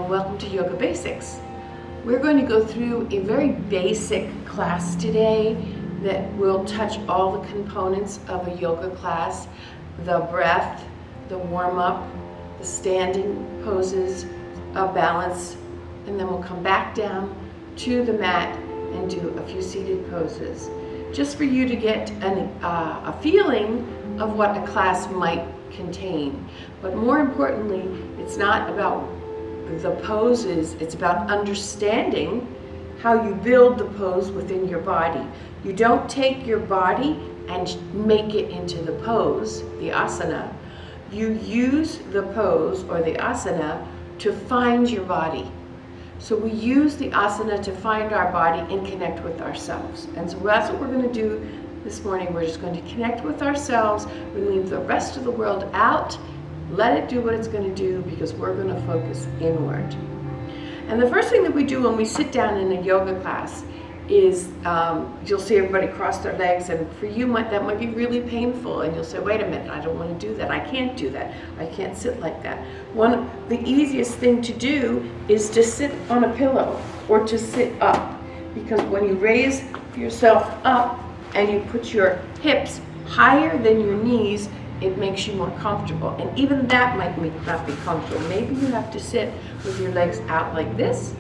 and welcome to Yoga Basics. We're going to go through a very basic class today that will touch all the components of a yoga class: the breath, the warm-up, the standing poses, a balance, and then we'll come back down to the mat and do a few seated poses, just for you to get a feeling of what a class might contain. But more importantly, it's not about the poses, it's about understanding how you build the pose within your body. You don't take your body and make it into the pose, the asana. You use the pose or the asana to find your body. So we use the asana to find our body and connect with ourselves. And so that's what we're going to do this morning. We're just going to connect with ourselves. We leave the rest of the world out. Let it do what it's going to do, because we're going to focus inward. And the first thing that we do when we sit down in a yoga class is you'll see everybody cross their legs, and for you that might be really painful, and you'll say, wait a minute, I don't want to do that. I can't do that. I can't sit like that. The easiest thing to do is to sit on a pillow or to sit up, because when you raise yourself up and you put your hips higher than your knees, it makes you more comfortable. And even that might not be comfortable. Maybe you have to sit with your legs out like this,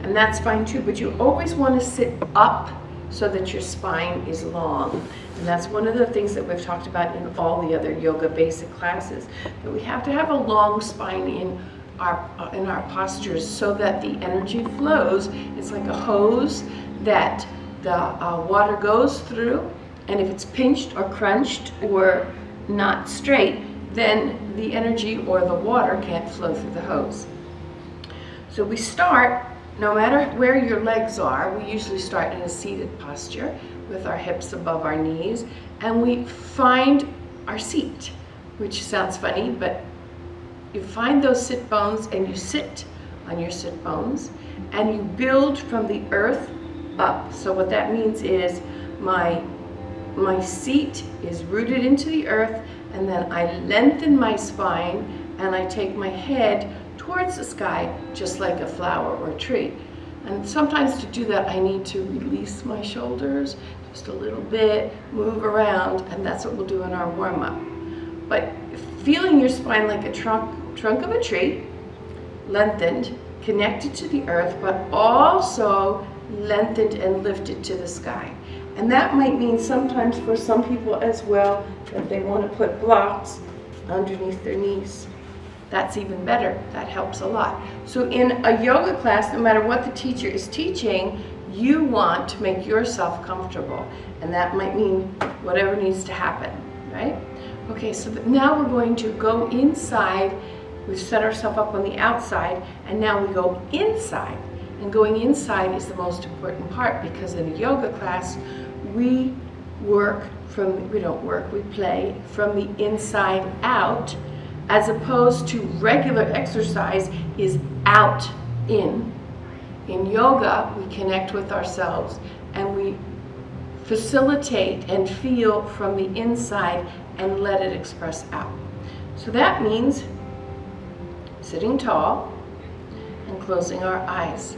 and that's fine too, but you always want to sit up so that your spine is long. And that's one of the things that we've talked about in all the other yoga basic classes, that we have to have a long spine in our postures so that the energy flows. It's like a hose that the water goes through, and if it's pinched or crunched or not straight, then the energy or the water can't flow through the hose. So we start, no matter where your legs are, we usually start in a seated posture with our hips above our knees, and we find our seat, which sounds funny, but you find those sit bones and you sit on your sit bones and you build from the earth up. So what that means is my seat is rooted into the earth, and then I lengthen my spine and I take my head towards the sky, just like a flower or a tree. And sometimes to do that, I need to release my shoulders just a little bit, move around, and that's what we'll do in our warm-up. But feeling your spine like a trunk of a tree, lengthened, connected to the earth, but also lengthened and lifted to the sky. And that might mean sometimes for some people as well that they want to put blocks underneath their knees. That's even better. That helps a lot. So in a yoga class, no matter what the teacher is teaching, you want to make yourself comfortable. And that might mean whatever needs to happen, right? Okay, so now we're going to go inside. We've set ourselves up on the outside, and now we go inside. And going inside is the most important part, because in a yoga class, we play from the inside out, as opposed to regular exercise is out in. In yoga, we connect with ourselves and we facilitate and feel from the inside and let it express out. So that means sitting tall and closing our eyes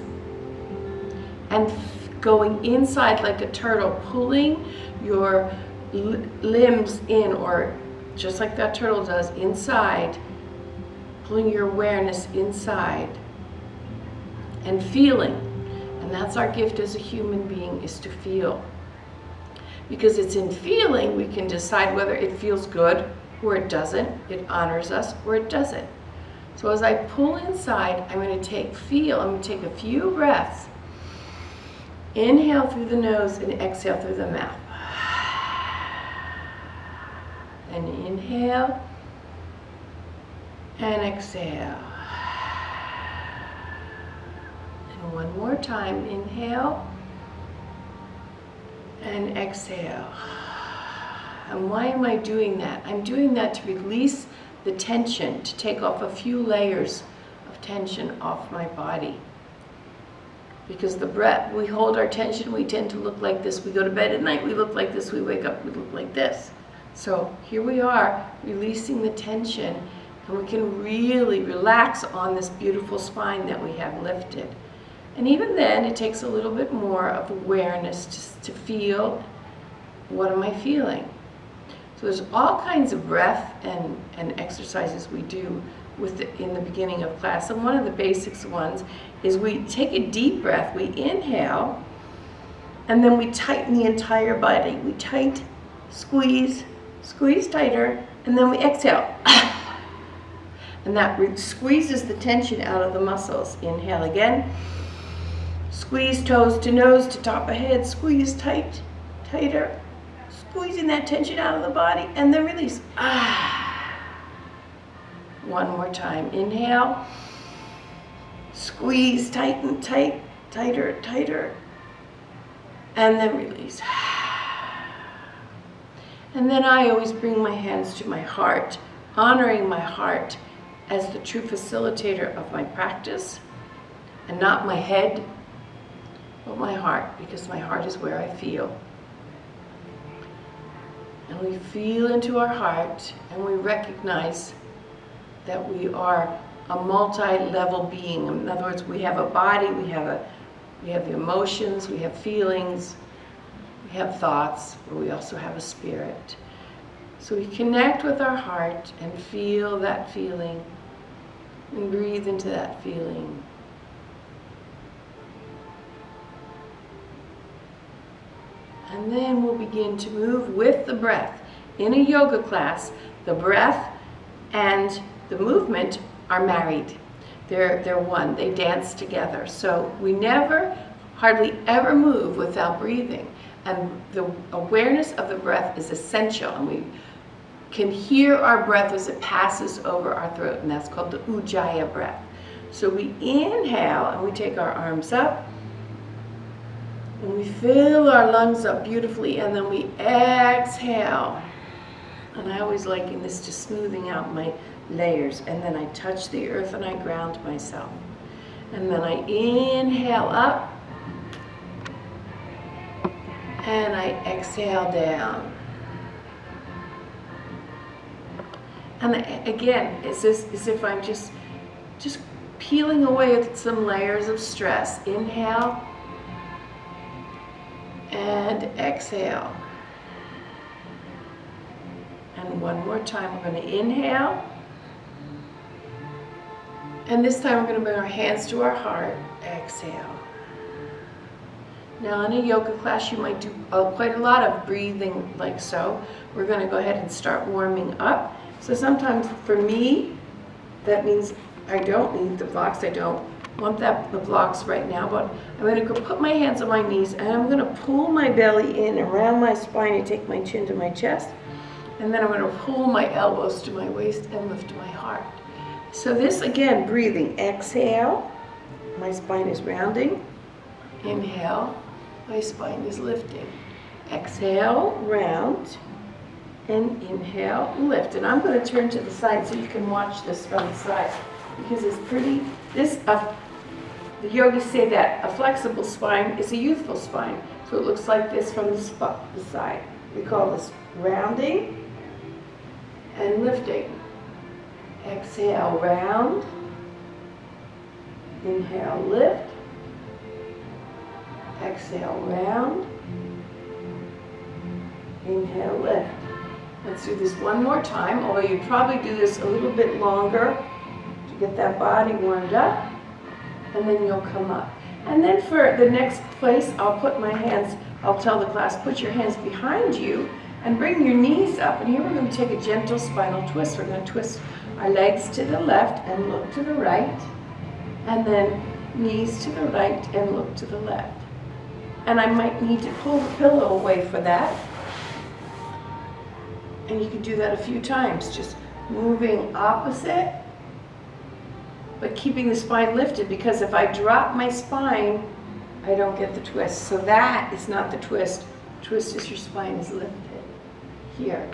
and going inside like a turtle, pulling your limbs in, or just like that turtle does, inside, pulling your awareness inside and feeling. And that's our gift as a human being, is to feel. Because it's in feeling we can decide whether it feels good or it doesn't, it honors us or it doesn't. So as I pull inside, I'm going to take a few breaths. Inhale through the nose and exhale through the mouth. And inhale and exhale. And one more time, inhale and exhale. And why am I doing that? I'm doing that to release the tension, to take off a few layers of tension off my body. Because the breath, we hold our tension, we tend to look like this. We go to bed at night, we look like this. We wake up, we look like this. So here we are, releasing the tension, And we can really relax on this beautiful spine that we have lifted. And even then, it takes a little bit more of awareness just to feel, what am I feeling? So there's all kinds of breath and exercises we do in the beginning of class. And one of the basics ones is we take a deep breath, we inhale, and then we tighten the entire body. We squeeze tighter, and then we exhale. And that squeezes the tension out of the muscles. Inhale again. Squeeze toes to nose to top of head. Squeeze tighter. Squeezing that tension out of the body, and then release. One more time. Inhale. Squeeze, tighten, tighter. And then release. And then I always bring my hands to my heart, honoring my heart as the true facilitator of my practice, and not my head, but my heart, because my heart is where I feel. And we feel into our heart, and we recognize that we are a multi-level being. In other words, we have a body, we have the emotions, we have feelings, we have thoughts, but we also have a spirit. So we connect with our heart and feel that feeling, and breathe into that feeling. And then we'll begin to move with the breath. In a yoga class, the breath and the movement are married. They're one, they dance together. So we hardly ever move without breathing. And the awareness of the breath is essential, and we can hear our breath as it passes over our throat, and that's called the Ujjayi breath. So we inhale, and we take our arms up, and we fill our lungs up beautifully, and then we exhale. And I always liken this to smoothing out my layers, and then I touch the earth and I ground myself. And then I inhale up, and I exhale down. And again, it's as if I'm just peeling away some layers of stress. Inhale and exhale. And one more time, we're going to inhale. And this time we're going to bring our hands to our heart. Exhale. Now in a yoga class, you might do quite a lot of breathing like so. We're going to go ahead and start warming up. So sometimes for me, that means I don't need the blocks. I don't want the blocks right now, but I'm going to go put my hands on my knees, and I'm going to pull my belly in around my spine and take my chin to my chest. And then I'm going to pull my elbows to my waist and lift my heart. So this, again, breathing. Exhale, my spine is rounding. Inhale, my spine is lifting. Exhale, round. And inhale, lift. And I'm going to turn to the side so you can watch this from the side, because it's pretty. The yogis say that a flexible spine is a youthful spine. So it looks like this from the side. We call this rounding and lifting. Exhale, round. Inhale, lift. Exhale, round. Inhale, lift. Let's do this one more time, although you'd probably do this a little bit longer to get that body warmed up, and then you'll come up. And then for the next place, I'll tell the class, put your hands behind you and bring your knees up. And here we're going to take a gentle spinal twist. We're going to twist our legs to the left and look to the right, and then knees to the right and look to the left. And I might need to pull the pillow away for that. And you can do that a few times, just moving opposite, but keeping the spine lifted, because if I drop my spine, I don't get the twist. So that is not the twist. The twist is your spine is lifted. Here.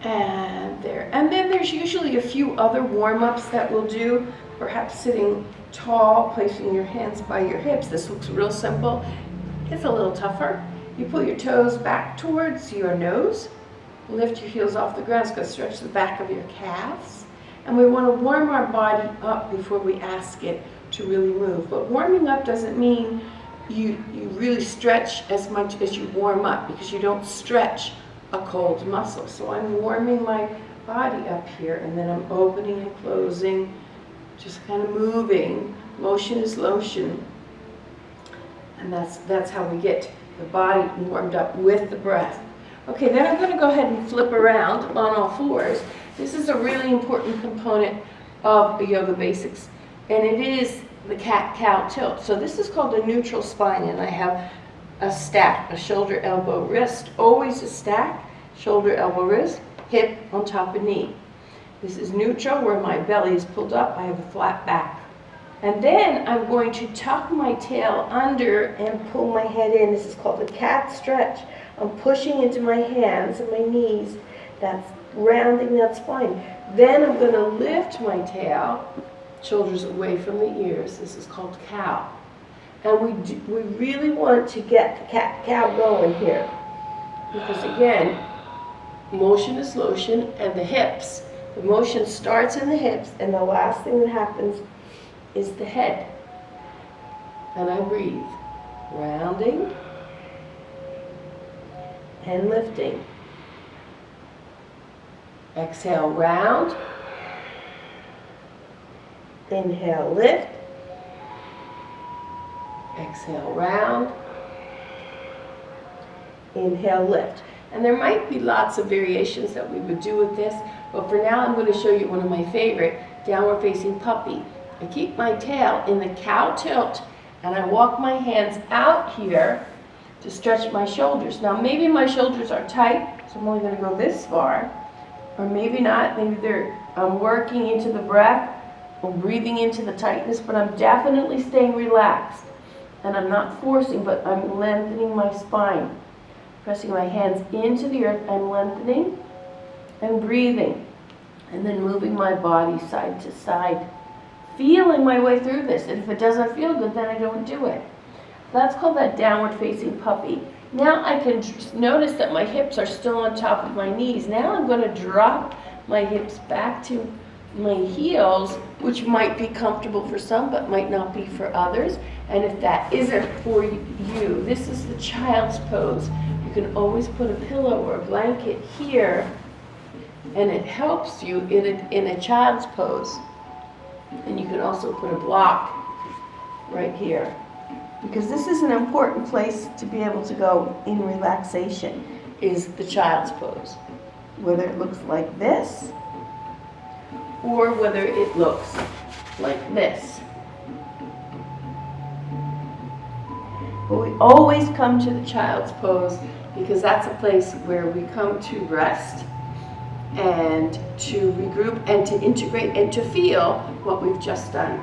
And there. And then there's usually a few other warm-ups that we'll do, perhaps sitting tall, placing your hands by your hips. This looks real simple. It's a little tougher. You pull your toes back towards your nose, Lift your heels off the ground. It's going to stretch the back of your calves. And we want to warm our body up before we ask it to really move. But warming up doesn't mean you really stretch as much as you warm up, because you don't stretch a cold muscle. So I'm warming my body up here, and then I'm opening and closing, just kind of moving. Motion is lotion. And that's how we get the body warmed up with the breath. Okay, then I'm going to go ahead and flip around on all fours. This is a really important component of yoga basics, and it is the cat-cow tilt. So this is called a neutral spine, and I have a stack, a shoulder, elbow, wrist, always a stack, shoulder, elbow, wrist, hip on top of knee. This is neutral, where my belly is pulled up. I have a flat back. And then I'm going to tuck my tail under and pull my head in. This is called the cat stretch. I'm pushing into my hands and my knees. That's rounding that spine. Then I'm going to lift my tail, shoulders away from the ears. This is called cow. And we really want to get the cat-cow going here. Because again, motion is lotion, and the hips. The motion starts in the hips, and the last thing that happens is the head. And I breathe. Rounding and lifting. Exhale, round. Inhale, lift. Exhale, round. Inhale, lift. And there might be lots of variations that we would do with this, but for now I'm going to show you one of my favorite, downward facing puppy. I keep my tail in the cow tilt, and I walk my hands out here to stretch my shoulders. Now maybe my shoulders are tight, so I'm only going to go this far, or maybe not. Maybe I'm working into the breath or breathing into the tightness, but I'm definitely staying relaxed. And I'm not forcing, but I'm lengthening my spine. Pressing my hands into the earth, I'm lengthening and breathing. And then moving my body side to side. Feeling my way through this. And if it doesn't feel good, then I don't do it. That's called that downward facing puppy. Now I can notice that my hips are still on top of my knees. Now I'm going to drop my hips back to my heels, which might be comfortable for some, but might not be for others. And if that isn't for you, this is the child's pose. You can always put a pillow or a blanket here, and it helps you in a child's pose. And you can also put a block right here, because this is an important place to be able to go in relaxation, is the child's pose. Whether it looks like this, or whether it looks like this. But we always come to the child's pose, because that's a place where we come to rest and to regroup and to integrate and to feel what we've just done.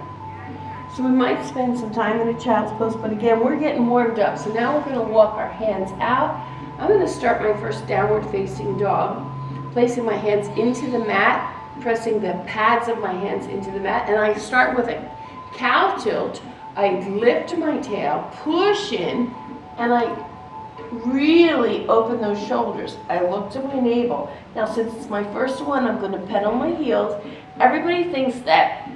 So we might spend some time in a child's pose, but again, we're getting warmed up. So now we're going to walk our hands out. I'm going to start my first downward facing dog, placing my hands into the mat, pressing the pads of my hands into the mat, and I start with a cow tilt. I lift my tail, push in, and I really open those shoulders. I look to my navel. Now, since it's my first one, I'm going to pedal my heels. Everybody thinks that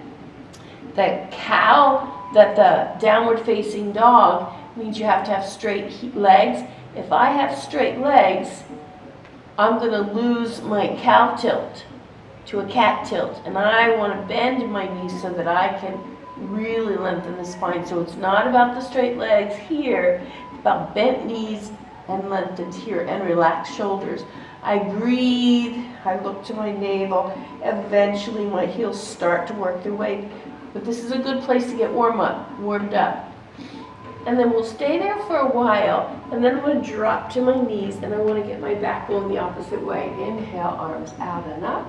the downward facing dog means you have to have straight legs. If I have straight legs, I'm going to lose my cow tilt to a cat tilt, and I want to bend my knees so that I can really lengthen the spine. So it's not about the straight legs here, it's about bent knees and lengthened here and relaxed shoulders. I breathe, I look to my navel, eventually my heels start to work their way, but this is a good place to get warmed up. And then we'll stay there for a while, and then I'm going to drop to my knees, and I want to get my back going the opposite way. Inhale, arms out and up.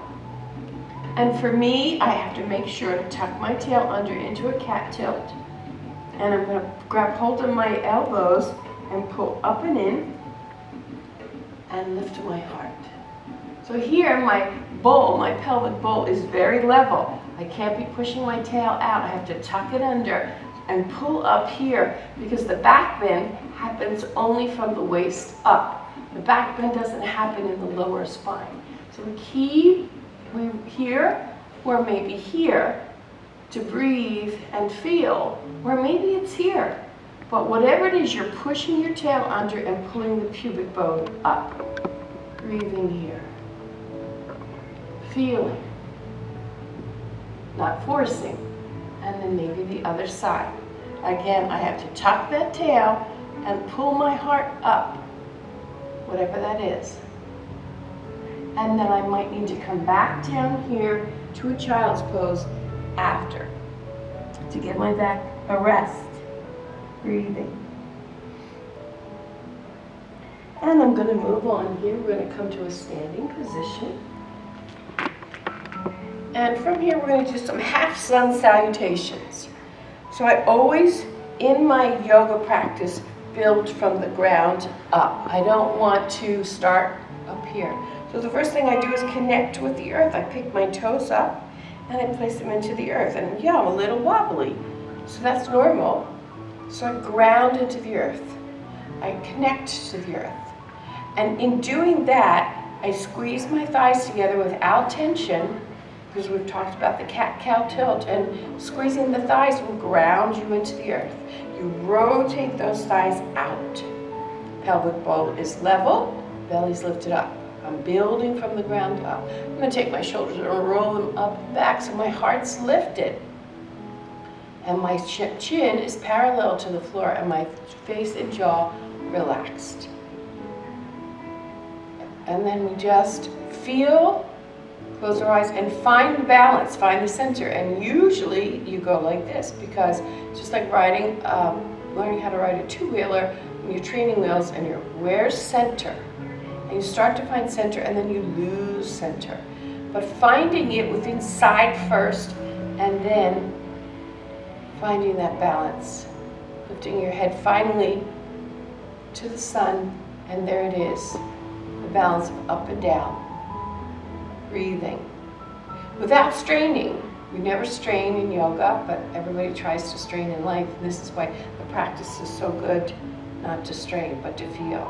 And for me, I have to make sure to tuck my tail under into a cat tilt. And I'm going to grab hold of my elbows and pull up and in and lift to my heart. So here my bowl, my pelvic bowl is very level. I can't be pushing my tail out. I have to tuck it under and pull up here, because the back bend happens only from the waist up. The back bend doesn't happen in the lower spine. So we keep here or maybe here to breathe and feel, or maybe it's here. But whatever it is, you're pushing your tail under and pulling the pubic bone up. Breathing here. Feeling. Not forcing. And then maybe the other side. Again, I have to tuck that tail and pull my heart up, whatever that is. And then I might need to come back down here to a child's pose after to give my back a rest. Breathing. And I'm going to move on here. We're going to come to a standing position. And from here, we're going to do some half sun salutations. So I always, in my yoga practice, build from the ground up. I don't want to start up here. So the first thing I do is connect with the earth. I pick my toes up and I place them into the earth. And yeah, I'm a little wobbly, so that's normal. So I ground into the earth. I connect to the earth. And in doing that, I squeeze my thighs together without tension, because we've talked about the cat-cow tilt, and squeezing the thighs will ground you into the earth. You rotate those thighs out. Pelvic bowl is level, belly's lifted up. I'm building from the ground up. I'm going to take my shoulders and roll them up and back so my heart's lifted. And my chin is parallel to the floor and my face and jaw relaxed. And then we just feel, close our eyes, and find the balance, find the center. And usually you go like this, because just like riding, learning how to ride a two-wheeler, when you're training wheels and you're, where's center? And you start to find center and then you lose center. But finding it within side first and then finding that balance. Lifting your head finally to the sun, and there it is. The balance of up and down. Breathing. Without straining. We never strain in yoga, but everybody tries to strain in life. And this is why the practice is so good, not to strain, but to feel.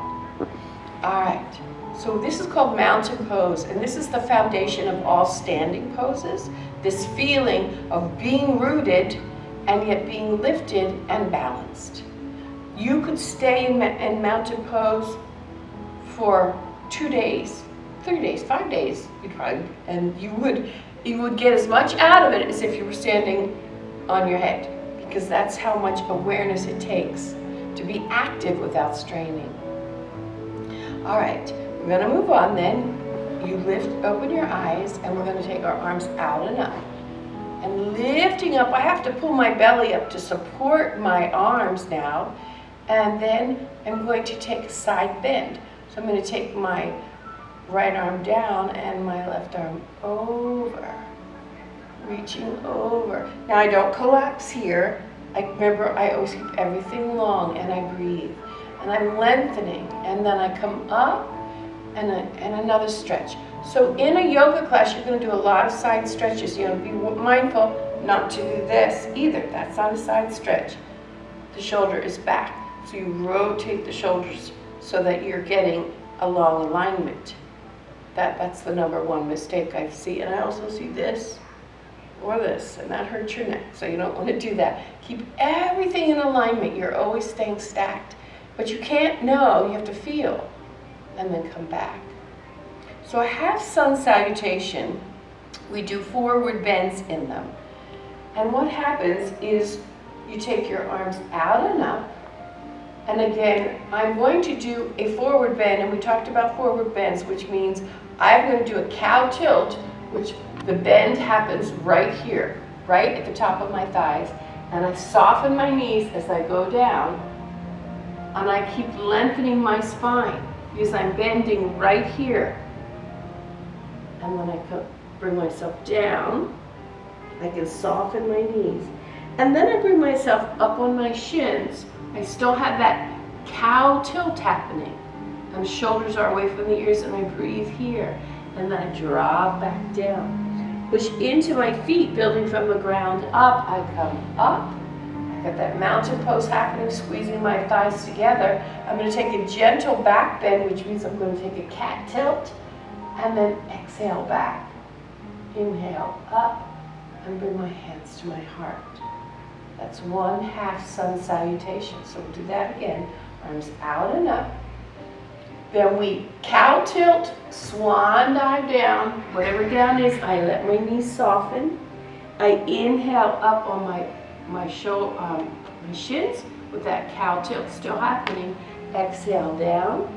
All right. So this is called mountain pose, and this is the foundation of all standing poses. This feeling of being rooted and yet being lifted and balanced. You could stay in mountain pose for 2 days, 3 days, 5 days, you'd probably, and you would get as much out of it as if you were standing on your head, because that's how much awareness it takes to be active without straining. All right, we're going to move on then. You open your eyes, and we're going to take our arms out and up. And lifting up, I have to pull my belly up to support my arms now. And then I'm going to take a side bend. So I'm going to take my right arm down and my left arm over. Reaching over. Now I don't collapse here. Remember, I always keep everything long, and I breathe. And I'm lengthening, and then I come up and another stretch. So in a yoga class, you're going to do a lot of side stretches. You know, be mindful not to do this either. That's not a side stretch. The shoulder is back. So you rotate the shoulders so that you're getting a long alignment. That's the #1 mistake I see. And I also see this or this, and that hurts your neck. So you don't want to do that. Keep everything in alignment. You're always staying stacked. But you can't know. You have to feel. And then come back. So a half sun salutation, we do forward bends in them. And what happens is you take your arms out and up. And again, I'm going to do a forward bend, and we talked about forward bends, which means I'm going to do a cow tilt, which the bend happens right here, right at the top of my thighs. And I soften my knees as I go down, and I keep lengthening my spine because I'm bending right here. And when I bring myself down, I can soften my knees. And then I bring myself up on my shins. I still have that cow tilt happening. And shoulders are away from the ears, and I breathe here. And then I drop back down. Push into my feet, building from the ground up. I come up, I got that mountain pose happening, squeezing my thighs together. I'm going to take a gentle back bend, which means I'm going to take a cat tilt, and then exhale back. Inhale up, and bring my hands to my heart. That's 1/2 sun salutation. So we'll do that again. Arms out and up. Then we cow tilt, swan dive down. Whatever down is, I let my knees soften. I inhale up on my shins with that cow tilt still happening. Exhale down.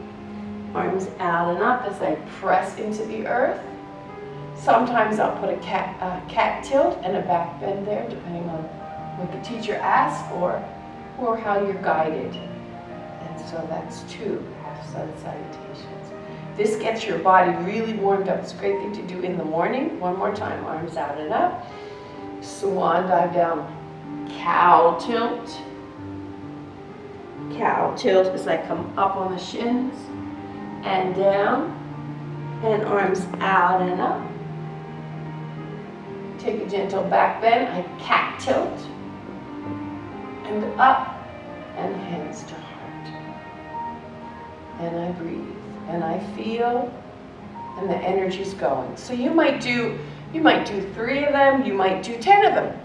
Arms out and up as I press into the earth. Sometimes I'll put a cat tilt and a back bend there, depending on what the teacher asks for, or how you're guided. And so that's 2 half sun salutations. This gets your body really warmed up. It's a great thing to do in the morning. One more time, arms out and up. Swan dive down, cow tilt. Cow tilt as I come up on the shins and down, and arms out and up. Take a gentle back bend, I cat tilt, and up, and hands to heart. And I breathe, and I feel, and the energy's going. So you might do 3 of them, you might do 10 of them,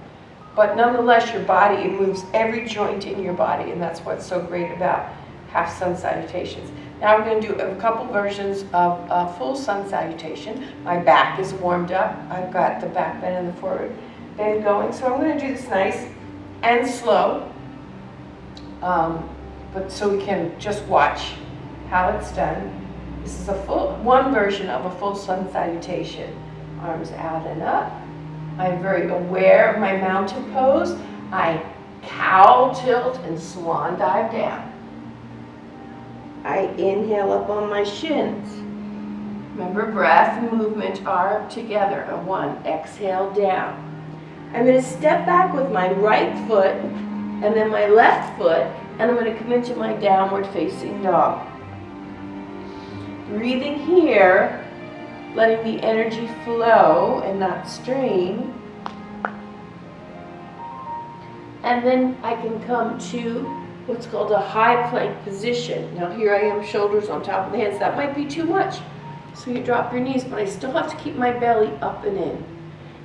but nonetheless your body, it moves every joint in your body, and that's what's so great about half sun salutations. Now we're going to do a couple versions of a full sun salutation. My back is warmed up. I've got the back bend and the forward bend going. So I'm going to do this nice and slow, but so we can just watch how it's done. This is one version of a full sun salutation. Arms out and up. I'm very aware of my mountain pose. I cow tilt and swan dive down. I inhale up on my shins. Remember, breath and movement are together. 1, exhale down. I'm going to step back with my right foot and then my left foot, and I'm going to come into my downward facing dog. Breathing here, letting the energy flow and not strain. And then I can come to what's called a high plank position. Now here I am, shoulders on top of the hands. That might be too much, so you drop your knees, but I still have to keep my belly up and in.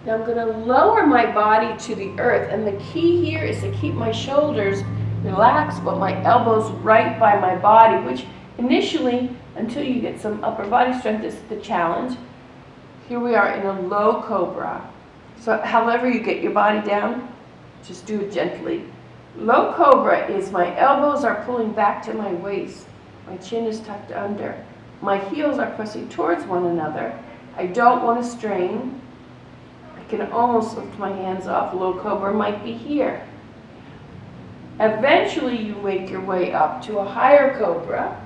Now I'm going to lower my body to the earth, and the key here is to keep my shoulders relaxed, but my elbows right by my body, which initially, until you get some upper body strength, is the challenge. Here we are in a low cobra. So however you get your body down, just do it gently. Low cobra is my elbows are pulling back to my waist. My chin is tucked under. My heels are pressing towards one another. I don't want to strain. I can almost lift my hands off. Low cobra might be here. Eventually you make your way up to a higher cobra,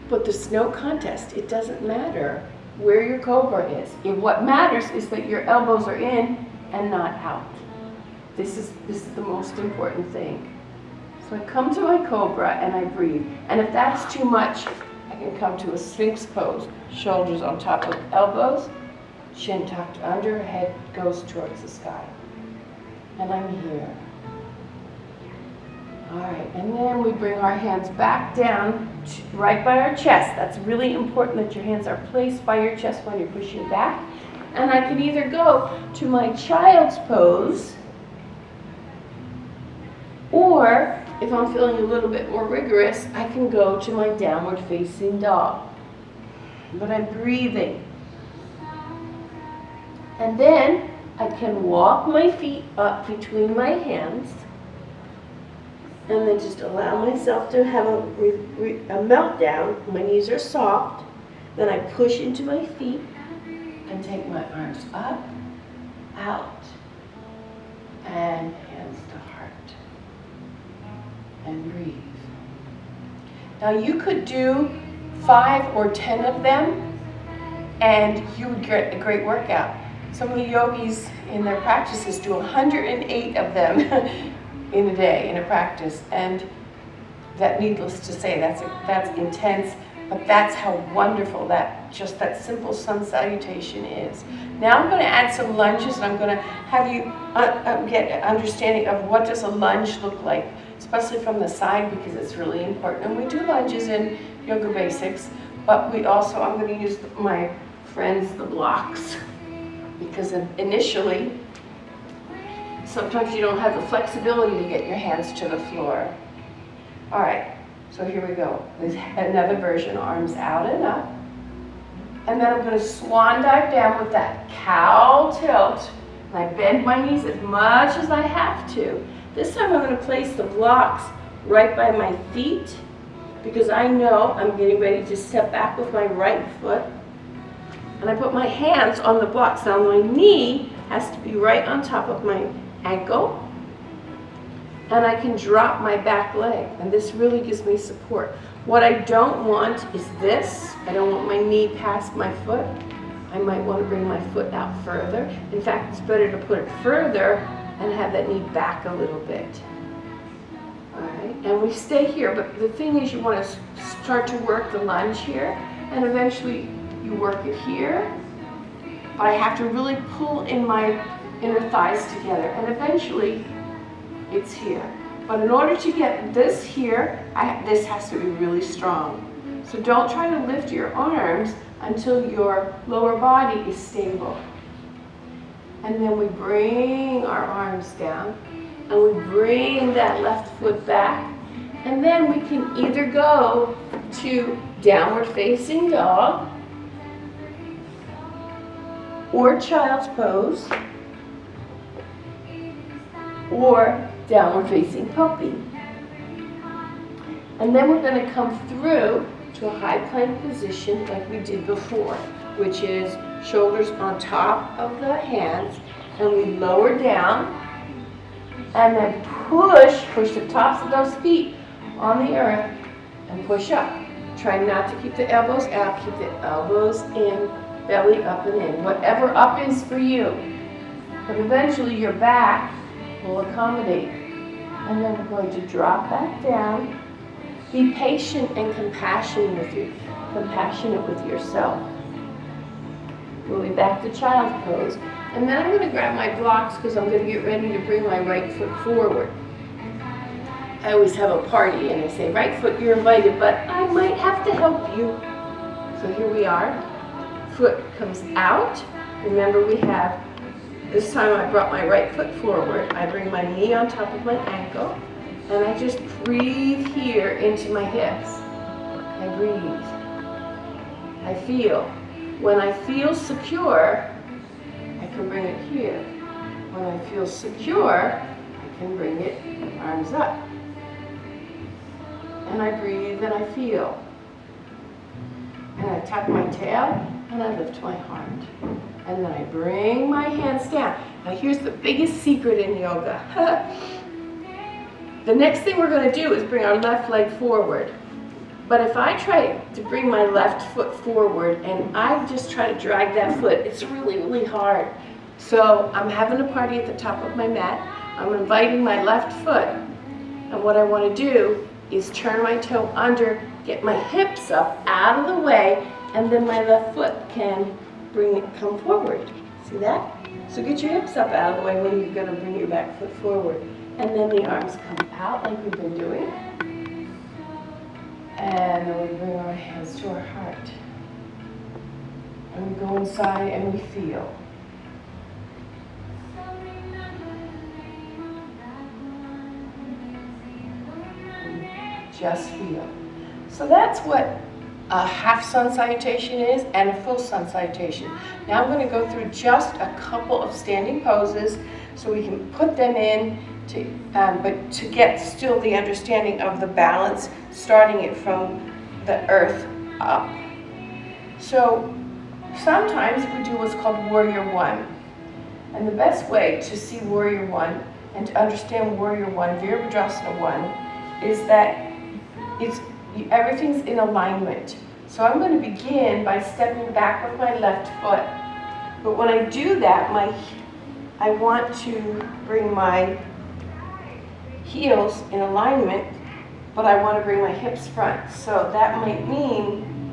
but there's no contest. It doesn't matter where your cobra is. What matters is that your elbows are in and not out. This is the most important thing. So I come to my cobra and I breathe. And if that's too much, I can come to a sphinx pose. Shoulders on top of elbows, chin tucked under, head goes towards the sky. And I'm here. All right, and then we bring our hands back down right by our chest. That's really important that your hands are placed by your chest when you're pushing back. And I can either go to my child's pose, or if I'm feeling a little bit more rigorous, I can go to my downward facing dog. But I'm breathing. And then I can walk my feet up between my hands and then just allow myself to have a meltdown. My knees are soft. Then I push into my feet and take my arms up, out, and hands to heart. And breathe. Now you could do 5 or 10 of them and you would get a great workout. Some of the yogis in their practices do 108 of them in a day, in a practice, and that, needless to say, that's intense, But that's how wonderful just that simple sun salutation is. Now I'm going to add some lunges, and I'm going to have you get an understanding of what does a lunge look like, especially from the side, because it's really important. And we do lunges in Yoga Basics, but I'm going to use my friends, the blocks, because initially, sometimes you don't have the flexibility to get your hands to the floor. All right, so here we go. There's another version, arms out and up. And then I'm going to swan dive down with that cow tilt. And I bend my knees as much as I have to. This time I'm going to place the blocks right by my feet, because I know I'm getting ready to step back with my right foot. And I put my hands on the blocks. Now my knee has to be right on top of my ankle. And I can drop my back leg, and this really gives me support. What I don't want is this. I don't want my knee past my foot. I might want to bring my foot out further. In fact, it's better to put it further and have that knee back a little bit. All right, and we stay here, but the thing is you want to start to work the lunge here, and eventually you work it here. But I have to really pull in my inner thighs together, and eventually it's here. But in order to get this here, this has to be really strong. So don't try to lift your arms until your lower body is stable. And then we bring our arms down, and we bring that left foot back. And then we can either go to downward facing dog, or child's pose, or downward facing puppy. And then we're going to come through to a high plank position like we did before, which is shoulders on top of the hands, and we lower down, and then push the tops of those feet on the earth, and push up. Try not to keep the elbows out, keep the elbows in, belly up and in, whatever up is for you. But eventually your back will accommodate. And then we're going to drop back down. Be patient and compassionate with yourself. We'll be back to child's pose. And then I'm going to grab my blocks, because I'm going to get ready to bring my right foot forward. I always have a party and I say, right foot, you're invited, but I might have to help you. So here we are. Foot comes out. Remember, this time I brought my right foot forward. I bring my knee on top of my ankle, and I just breathe here into my hips. I breathe. I feel. When I feel secure, I can bring it here. When I feel secure, I can bring it arms up. And I breathe and I feel. And I tuck my tail and I lift my heart. And then I bring my hands down. Now here's the biggest secret in yoga. The next thing we're going to do is bring our left leg forward. But if I try to bring my left foot forward and I just try to drag that foot, it's really, really hard. So I'm having a party at the top of my mat. I'm inviting my left foot. And what I want to do is turn my toe under, get my hips up out of the way, and then my left foot can come forward. See that? So get your hips up out of the way when you're going to bring your back foot forward. And then the arms come out like we've been doing. And then we bring our hands to our heart. And we go inside and we feel. Just feel. So that's what a half sun salutation is and a full sun salutation. Now I'm going to go through just a couple of standing poses so we can put them in, but to get still the understanding of the balance, starting it from the earth up. So sometimes we do what's called Warrior One. And the best way to see Warrior One and to understand Warrior One, Virabhadrasana One, is that everything's in alignment. So I'm going to begin by stepping back with my left foot. But when I do that, I want to bring my heels in alignment, but I want to bring my hips front. So that might mean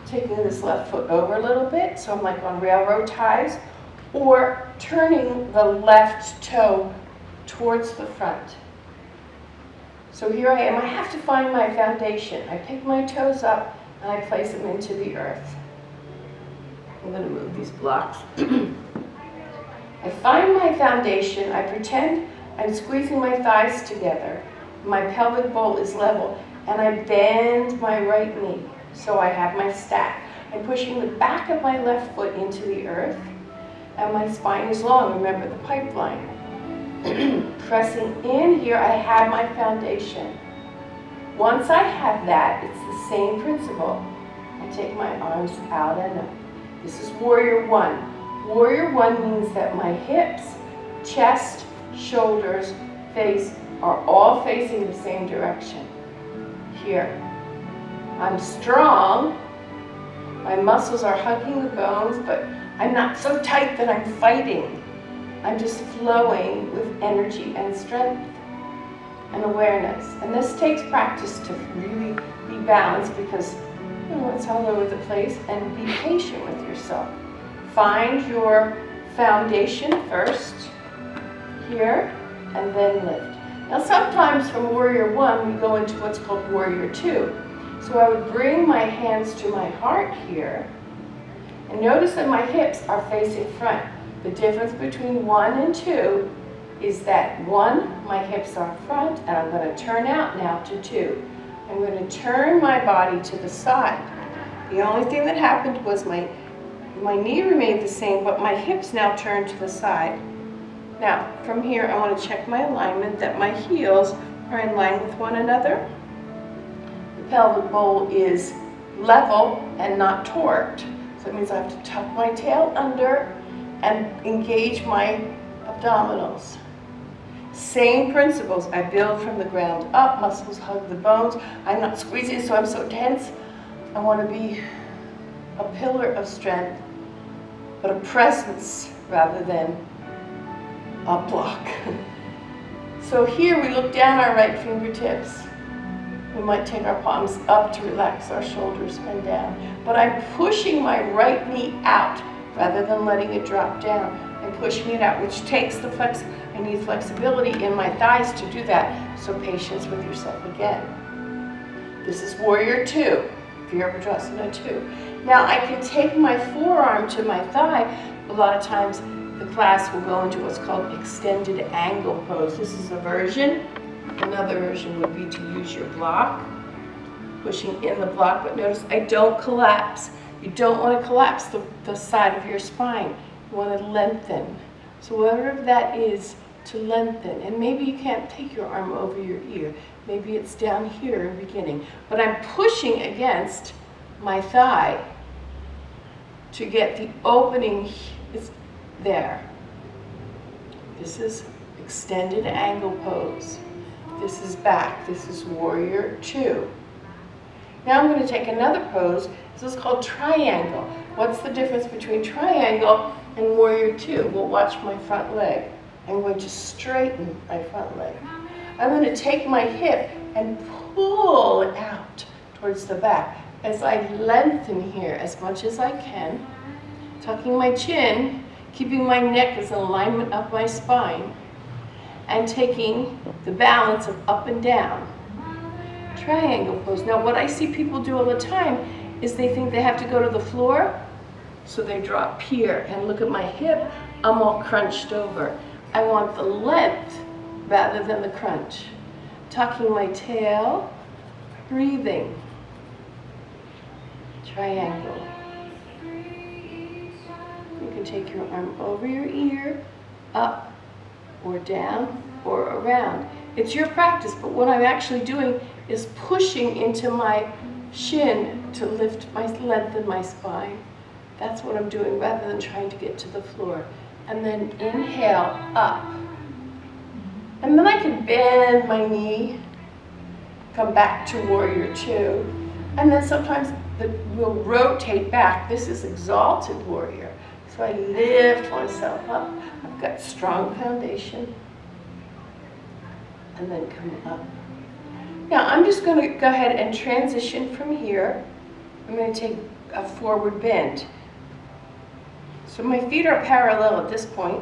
taking this left foot over a little bit, so I'm like on railroad ties, or turning the left toe towards the front. So here I am. I have to find my foundation. I pick my toes up and I place them into the earth. I'm going to move these blocks. I find my foundation. I pretend I'm squeezing my thighs together. My pelvic bowl is level, and I bend my right knee. So I have my stack. I'm pushing the back of my left foot into the earth, and my spine is long. Remember the pipeline. Pressing in here, I have my foundation. Once I have that, it's the same principle. I take my arms out and up. This is Warrior One. Warrior One means that my hips, chest, shoulders, face are all facing the same direction. Here. I'm strong. My muscles are hugging the bones, but I'm not so tight that I'm fighting. I'm just flowing with energy and strength and awareness. And this takes practice to really be balanced because, you know, it's all over the place, and be patient with yourself. Find your foundation first, here, and then lift. Now sometimes from Warrior One, we go into what's called Warrior Two. So I would bring my hands to my heart here, and notice that my hips are facing front. The difference between 1 and 2 is that 1, my hips are front, and I'm going to turn out now to 2. I'm going to turn my body to the side. The only thing that happened was my knee remained the same, but my hips now turn to the side. Now, from here, I want to check my alignment, that my heels are in line with one another. The pelvic bowl is level and not torqued. So that means I have to tuck my tail under and engage my abdominals. Same principles. I build from the ground up, muscles hug the bones. I'm not squeezing so I'm so tense. I want to be a pillar of strength, but a presence rather than a block. So here we look down our right fingertips. We might take our palms up to relax our shoulders and down. But I'm pushing my right knee out rather than letting it drop down. I'm pushing it out, which takes the flex. I need flexibility in my thighs to do that. So patience with yourself again. This is Warrior Two, Virabhadrasana 2. Now I can take my forearm to my thigh. A lot of times the class will go into what's called extended angle pose. This is a version. Another version would be to use your block, pushing in the block, but notice I don't collapse. You don't want to collapse the side of your spine. You want to lengthen. So whatever that is, to lengthen. And maybe you can't take your arm over your ear. Maybe it's down here in the beginning. But I'm pushing against my thigh to get the opening. It's there. This is extended angle pose. This is back. This is Warrior Two. Now I'm going to take another pose. This is called triangle. What's the difference between triangle and Warrior Two? Well, watch my front leg. I'm going to straighten my front leg. I'm going to take my hip and pull it out towards the back as I lengthen here as much as I can, tucking my chin, keeping my neck as an alignment of my spine, and taking the balance of up and down. Triangle pose. Now what I see people do all the time is they think they have to go to the floor, so they drop here, and look at my hip, I'm all crunched over. I want the length rather than the crunch. Tucking my tail, breathing. Triangle. You can take your arm over your ear, up, or down, or around. It's your practice, but what I'm actually doing is pushing into my shin to lengthen my spine. That's what I'm doing rather than trying to get to the floor. And then inhale, up. And then I can bend my knee, come back to Warrior Two. And then sometimes we'll rotate back. This is Exalted Warrior. So I lift myself up. I've got strong foundation. And then come up. Now I'm just going to go ahead and transition from here. I'm going to take a forward bend. So my feet are parallel at this point,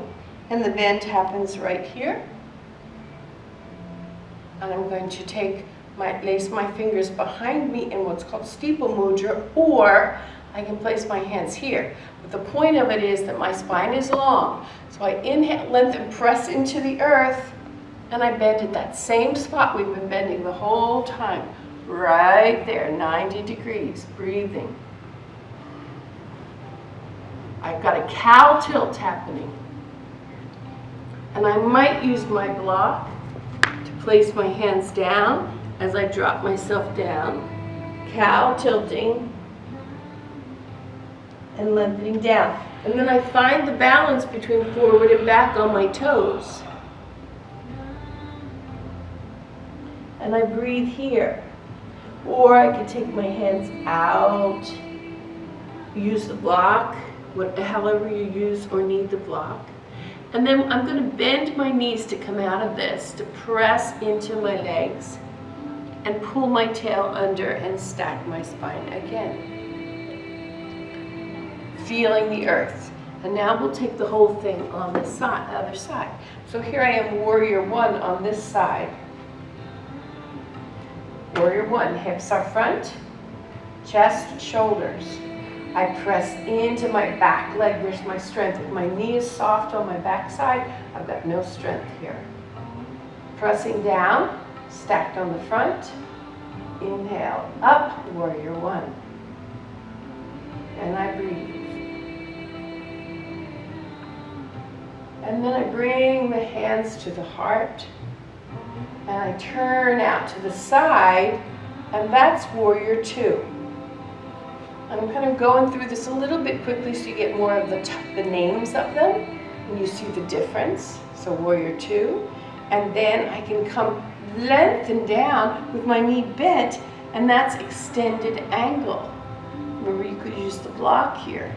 and the bend happens right here. And I'm going to place my fingers behind me in what's called steeple mudra, or I can place my hands here. But the point of it is that my spine is long. So I inhale, lengthen, press into the earth, and I bend at that same spot we've been bending the whole time. Right there, 90 degrees, breathing. I've got a cow tilt happening. And I might use my block to place my hands down as I drop myself down. Cow tilting and lengthening down. And then I find the balance between forward and back on my toes. And I breathe here. Or I can take my hands out, use the block, however you use or need the block. And then I'm going to bend my knees to come out of this, to press into my legs and pull my tail under and stack my spine again. Feeling the earth. And now we'll take the whole thing on this side, other side. So here I am, warrior one on this side. Warrior one, hips are front, chest, shoulders. I press into my back leg, there's my strength. If my knee is soft on my back side, I've got no strength here. Pressing down, stacked on the front. Inhale, up, warrior one. And I breathe. And then I bring the hands to the heart. And I turn out to the side, and that's warrior two. And I'm kind of going through this a little bit quickly so you get more of the names of them, and you see the difference. So warrior two, and then I can come lengthen down with my knee bent, and that's extended angle. Remember, you could use the block here.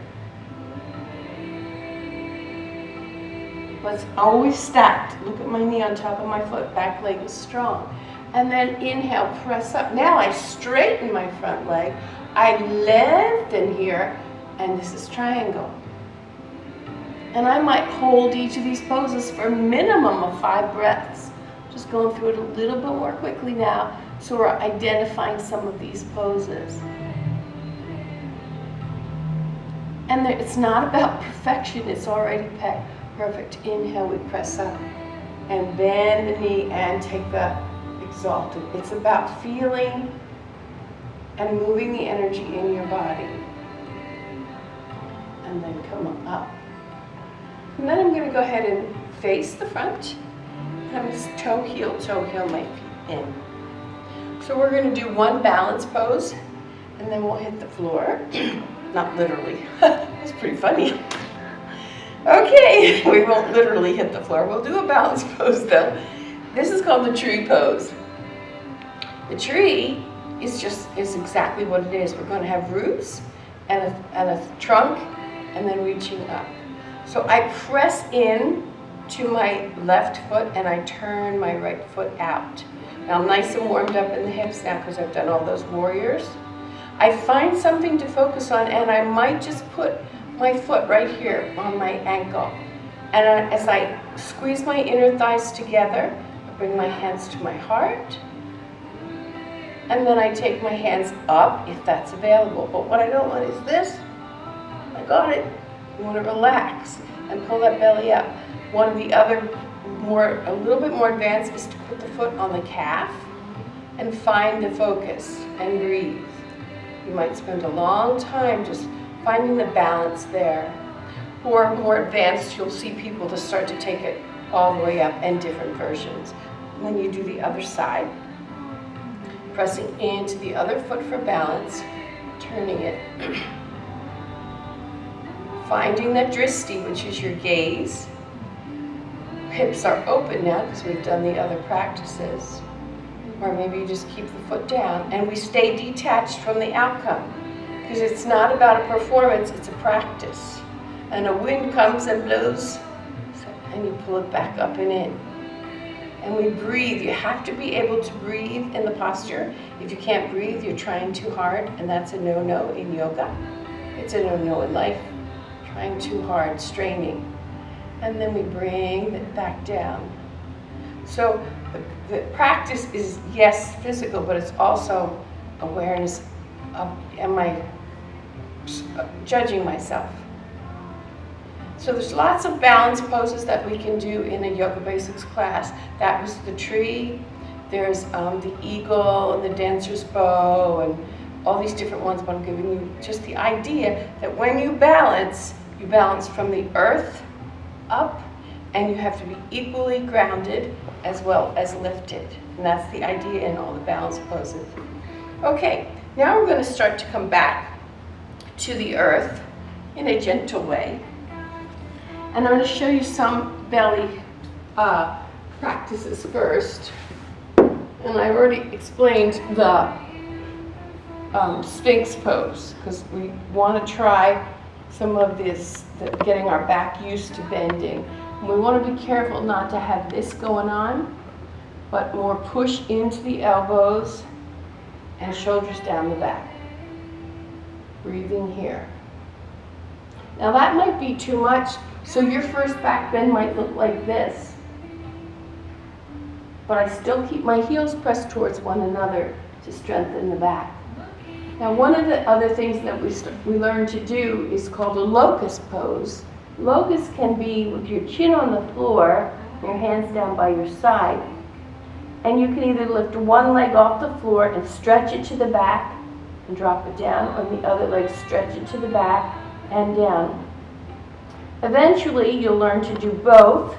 But it's always stacked. Look at my knee on top of my foot. Back leg is strong. And then inhale, press up. Now I straighten my front leg. I lengthen here, and this is triangle. And I might hold each of these poses for a minimum of 5 breaths. Just going through it a little bit more quickly now, so we're identifying some of these poses. And it's not about perfection, it's already perfect. Inhale, we press up and bend the knee and take the exalted. It's about feeling and moving the energy in your body. And then come up. And then I'm going to go ahead and face the front. And I'm just toe heel my feet in. So we're going to do one balance pose, and then we'll hit the floor. Not literally. That's pretty funny. Okay, we won't literally hit the floor. We'll do a balance pose though. This is called the tree pose. The tree is exactly what it is. We're going to have roots and a trunk, and then reaching up. So I press in to my left foot and I turn my right foot out. Now I'm nice and warmed up in the hips now because I've done all those warriors. I find something to focus on, and I might just put my foot right here on my ankle. And as I squeeze my inner thighs together, I bring my hands to my heart. And then I take my hands up if that's available. But what I don't want is this. I got it. You want to relax and pull that belly up. One of the other a little bit more advanced is to put the foot on the calf and find the focus and breathe. You might spend a long time just finding the balance there. Or more advanced, you'll see people to start to take it all the way up, and different versions. And then you do the other side. Pressing into the other foot for balance, turning it. Finding that dristi, which is your gaze. Hips are open now because we've done the other practices. Or maybe you just keep the foot down, and we stay detached from the outcome. Because it's not about a performance, it's a practice. And a wind comes and blows, and you pull it back up and in. And we breathe. You have to be able to breathe in the posture. If you can't breathe, you're trying too hard, and that's a no-no in yoga. It's a no-no in life. Trying too hard, straining. And then we bring it back down. So the practice is, yes, physical, but it's also awareness of, am I judging myself? So there's lots of balance poses that we can do in a Yoga Basics class. That was the tree. There's the eagle and the dancer's bow and all these different ones, but I'm giving you just the idea that when you balance from the earth up, and you have to be equally grounded as well as lifted. And that's the idea in all the balance poses. Okay, now we're going to start to come back to the earth in a gentle way. And I'm going to show you some belly practices first. And I've already explained the Sphinx pose, because we want to try some of this, getting our back used to bending. And we want to be careful not to have this going on, but more push into the elbows and shoulders down the back. Breathing here. Now that might be too much, so your first back bend might look like this. But I still keep my heels pressed towards one another to strengthen the back. Now one of the other things that we learn to do is called a locust pose. Locust can be with your chin on the floor, your hands down by your side. And you can either lift one leg off the floor and stretch it to the back and drop it down, or the other leg stretch it to the back and down. Eventually you'll learn to do both.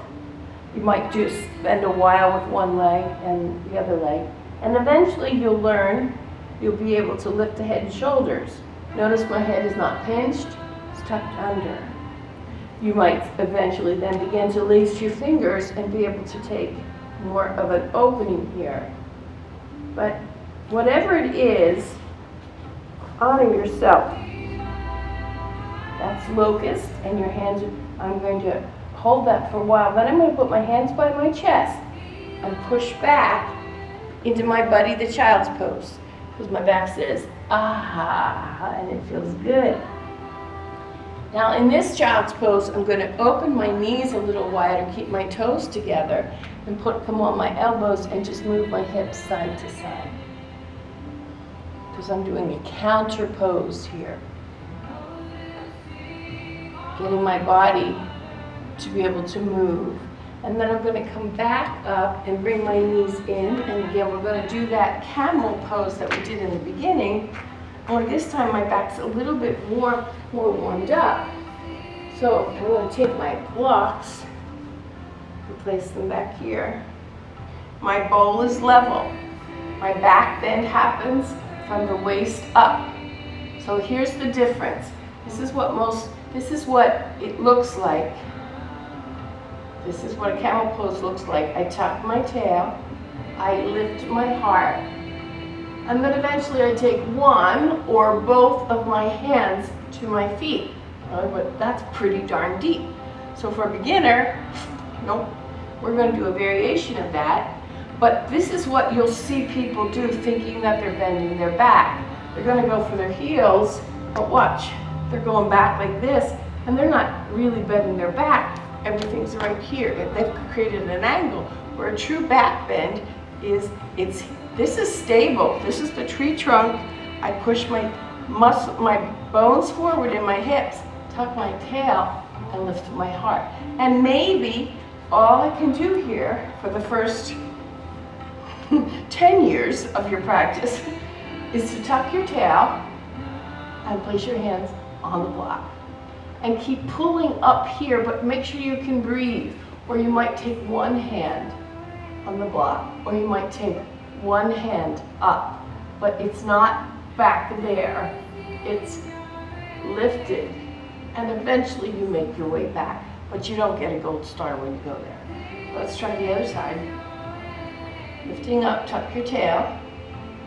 You might just spend a while with one leg and the other leg. And eventually you'll be able to lift the head and shoulders. Notice my head is not pinched, it's tucked under. You might eventually then begin to lace your fingers and be able to take more of an opening here. But whatever it is, honor yourself. That's locust, and your hands, I'm going to hold that for a while. Then I'm going to put my hands by my chest and push back into my Buddy the Child's pose. Because my back says, ah, and it feels good. Now in this child's pose, I'm going to open my knees a little wider, keep my toes together, and come on my elbows and just move my hips side to side. Because I'm doing a counter pose here. Getting my body to be able to move. And then I'm going to come back up and bring my knees in. And again, we're going to do that camel pose that we did in the beginning. Only this time my back's a little bit more warmed up. So I'm going to take my blocks and place them back here. My bowl is level. My back bend happens from the waist up. So here's the difference. This is what it looks like. This is what a camel pose looks like. I tuck my tail, I lift my heart, and then eventually I take one or both of my hands to my feet. But that's pretty darn deep. So for a beginner, nope, we're going to do a variation of that. But this is what you'll see people do, thinking that they're bending their back. They're going to go for their heels, but watch, they're going back like this, and they're not really bending their back. Everything's right here. They've created an angle where a true back bend is, this is stable. This is the tree trunk. I push my bones forward in my hips, tuck my tail, and lift my heart. And maybe all I can do here for the first 10 years of your practice is to tuck your tail and place your hands on the block. And keep pulling up here, but make sure you can breathe. Or you might take one hand on the block, or you might take one hand up. But it's not back there, it's lifted. And eventually you make your way back, but you don't get a gold star when you go there. Let's try the other side. Lifting up, tuck your tail.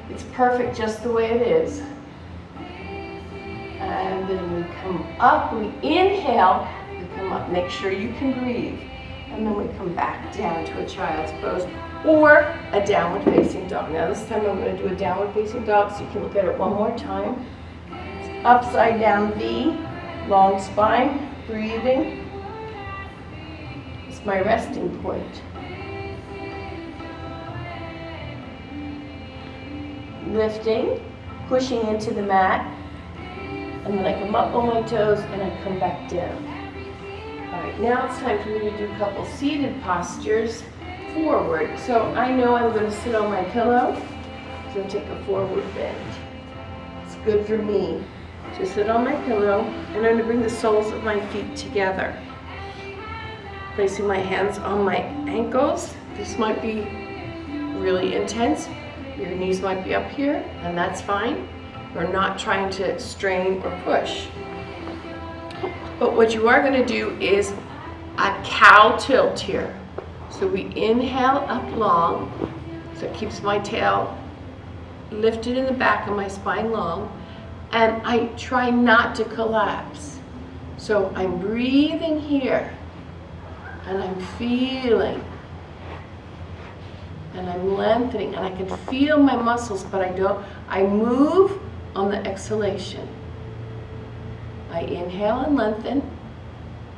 It's perfect just the way it is. And then we come up, we inhale, we come up, make sure you can breathe. And then we come back down to a child's pose or a downward facing dog. Now this time I'm going to do a downward facing dog so you can look at it one more time. It's upside down V, long spine, breathing. It's my resting point. Lifting, pushing into the mat, and then I come up on my toes and I come back down. All right, now it's time for me to do a couple seated postures forward. So I know I'm going to sit on my pillow, so take a forward bend. It's good for me to sit on my pillow, and I'm going to bring the soles of my feet together. Placing my hands on my ankles. This might be really intense. Your knees might be up here, and that's fine. We're not trying to strain or push. But what you are going to do is a cow tilt here. So we inhale up long, so it keeps my tail lifted in the back of my spine long, and I try not to collapse. So I'm breathing here, and I'm feeling, and I'm lengthening, and I can feel my muscles, but I move on the exhalation. I inhale and lengthen,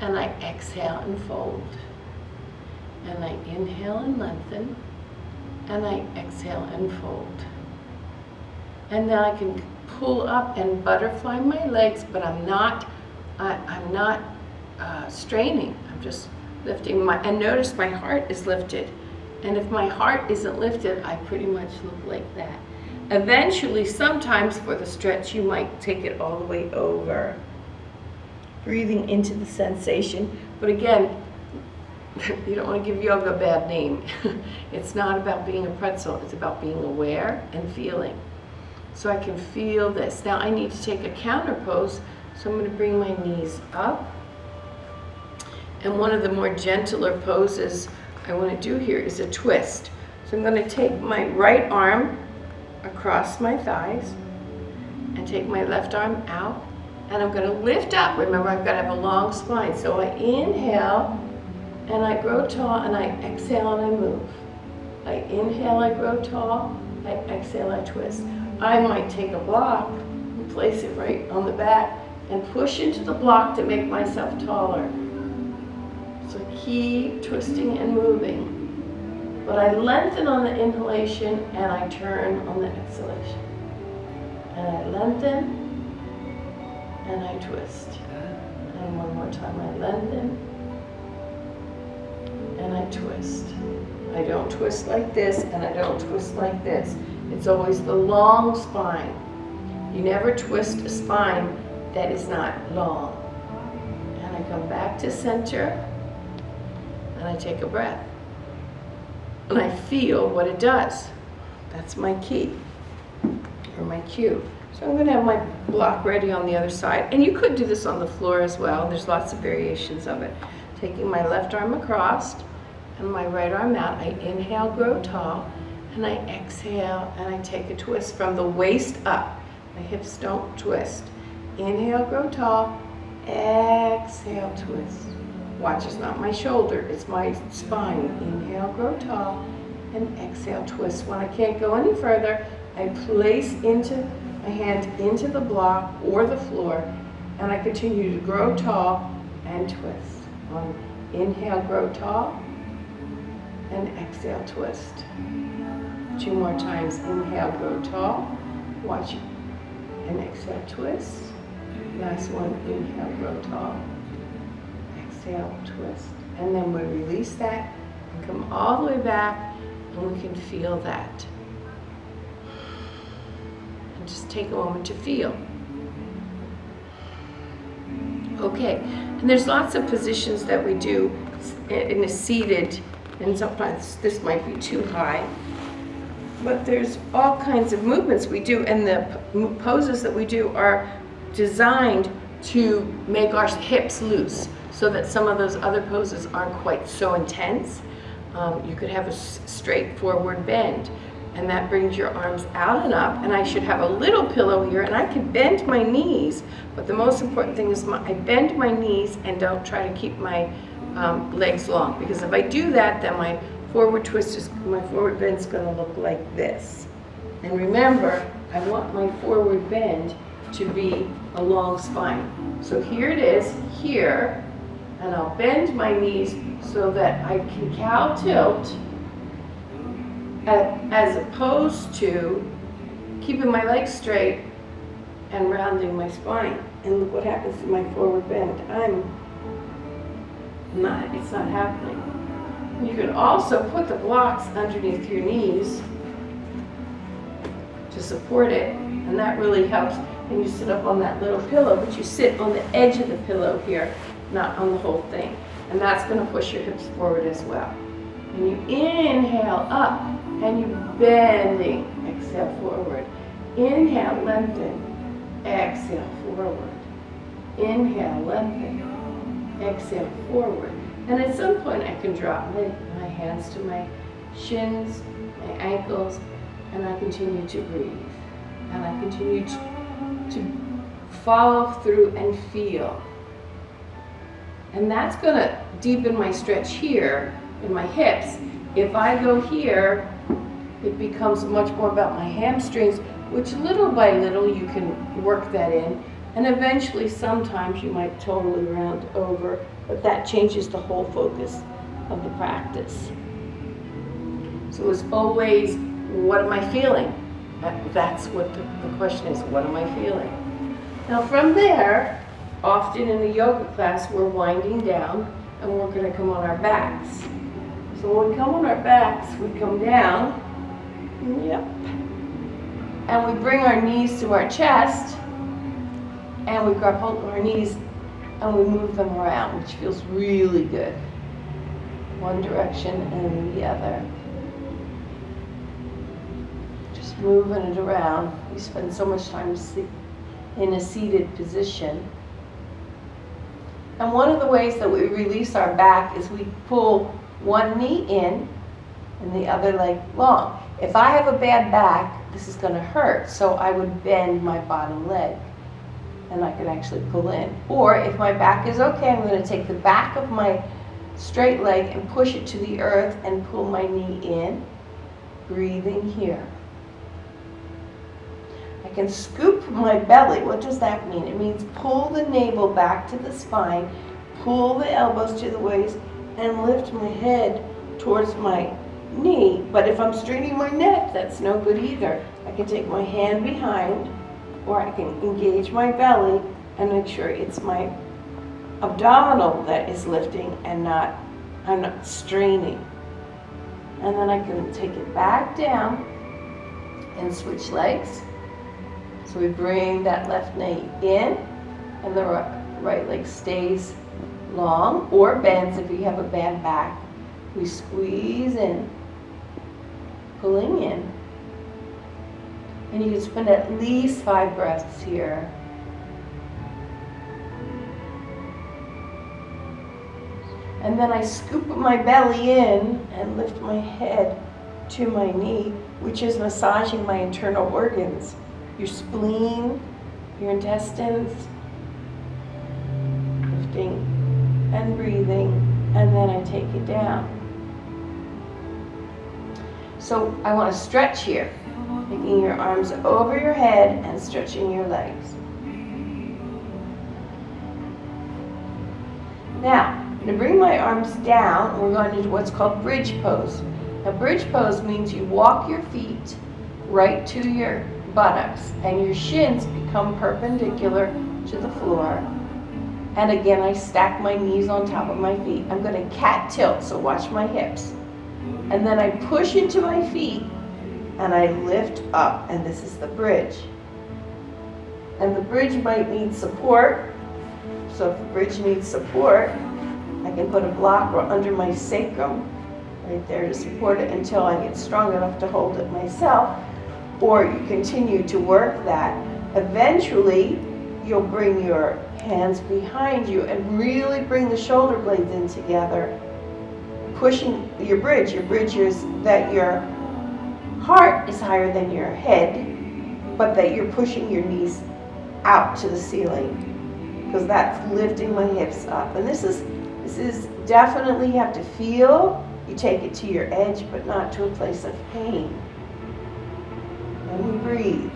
and I exhale and fold. And I inhale and lengthen, and I exhale and fold. And then I can pull up and butterfly my legs, but I'm not straining. I'm just lifting and notice my heart is lifted. And if my heart isn't lifted, I pretty much look like that. Eventually, sometimes for the stretch, you might take it all the way over. Breathing into the sensation. But again, you don't want to give yoga a bad name. It's not about being a pretzel. It's about being aware and feeling. So I can feel this. Now I need to take a counter pose. So I'm going to bring my knees up. And one of the more gentler poses I want to do here is a twist. So I'm going to take my right arm across my thighs and take my left arm out. And I'm going to lift up. Remember, I've got to have a long spine. So I inhale and I grow tall, and I exhale and I move. I inhale, I grow tall, I exhale, I twist. I might take a block and place it right on the back and push into the block to make myself taller. So keep twisting and moving. But I lengthen on the inhalation and I turn on the exhalation. And I lengthen and I twist. And one more time, I lengthen and I twist. I don't twist like this, and I don't twist like this. It's always the long spine. You never twist a spine that is not long. And I come back to center, and I take a breath. And I feel what it does. That's my key, or my cue. So I'm going to have my block ready on the other side. And you could do this on the floor as well. There's lots of variations of it. Taking my left arm across and my right arm out, I inhale, grow tall, and I exhale, and I take a twist from the waist up. My hips don't twist. Inhale, grow tall, exhale, twist. Watch, it's not my shoulder, it's my spine. Inhale, grow tall, and exhale, twist. When I can't go any further, I place my hand into the block or the floor, and I continue to grow tall and twist. Inhale, grow tall, and exhale, twist. 2 more times. Inhale, grow tall, watch, and exhale, twist. Last one. Inhale, grow tall, exhale, twist. And then we release that and come all the way back, and we can feel that. And just take a moment to feel. Okay, and there's lots of positions that we do in a seated, and sometimes this might be too high, but there's all kinds of movements we do, and the poses that we do are designed to make our hips loose so that some of those other poses aren't quite so intense. You could have a straight forward bend, and that brings your arms out and up, and I should have a little pillow here, and I can bend my knees, but the most important thing is I bend my knees and don't try to keep my legs long, because if I do that, then my forward bend is going to look like this. And remember, I want my forward bend to be a long spine. So here it is, here, and I'll bend my knees so that I can cow tilt as opposed to keeping my legs straight and rounding my spine. And look what happens to my forward bend. It's not happening. You can also put the blocks underneath your knees to support it, and that really helps. And you sit up on that little pillow, but you sit on the edge of the pillow here, not on the whole thing. And that's going to push your hips forward as well. And you inhale up, and you bending, exhale forward. Inhale, lengthen, exhale forward. Inhale, lengthen, exhale forward. And at some point I can drop my hands to my shins, my ankles, and I continue to breathe. And I continue to follow through and feel. And that's going to deepen my stretch here in my hips. If I go here, it becomes much more about my hamstrings, which little by little you can work that in. And eventually, sometimes you might totally round over, but that changes the whole focus of the practice. So it's always, what am I feeling? That's what the question is, what am I feeling? Now from there, often in the yoga class, we're winding down and we're going to come on our backs. So when we come on our backs, we come down, yep, and we bring our knees to our chest, and we grab hold of our knees and we move them around, which feels really good. One direction and the other. Just moving it around. We spend so much time in a seated position. And one of the ways that we release our back is we pull one knee in and the other leg long. If I have a bad back, this is going to hurt, so I would bend my bottom leg. And I can actually pull in. Or if my back is okay, I'm going to take the back of my straight leg and push it to the earth and pull my knee in, breathing here. I can scoop my belly. What does that mean? It means pull the navel back to the spine, pull the elbows to the waist, and lift my head towards my knee. But if I'm straining my neck, that's no good either. I can take my hand behind, or I can engage my belly and make sure it's my abdominal that is lifting and I'm not straining. And then I can take it back down and switch legs. So we bring that left knee in and the right leg stays long or bends if you have a bad back. We squeeze in, pulling in. And you can spend at least 5 breaths here. And then I scoop my belly in and lift my head to my knee, which is massaging my internal organs, your spleen, your intestines, lifting and breathing, and then I take it down. So I want to stretch here, taking your arms over your head and stretching your legs. Now, I'm going to bring my arms down, and we're going to do what's called bridge pose. Now, bridge pose means you walk your feet right to your buttocks, and your shins become perpendicular to the floor. And again, I stack my knees on top of my feet. I'm going to cat tilt, so watch my hips. And then I push into my feet, and I lift up, and this is the bridge. And the bridge might need support, so if the bridge needs support, I can put a block under my sacrum, right there to support it until I get strong enough to hold it myself, or you continue to work that. Eventually, you'll bring your hands behind you and really bring the shoulder blades in together, pushing your bridge. Your bridge is that your heart is higher than your head, but that you're pushing your knees out to the ceiling, because that's lifting my hips up. And this is definitely, you have to feel, you take it to your edge, but not to a place of pain. And we breathe.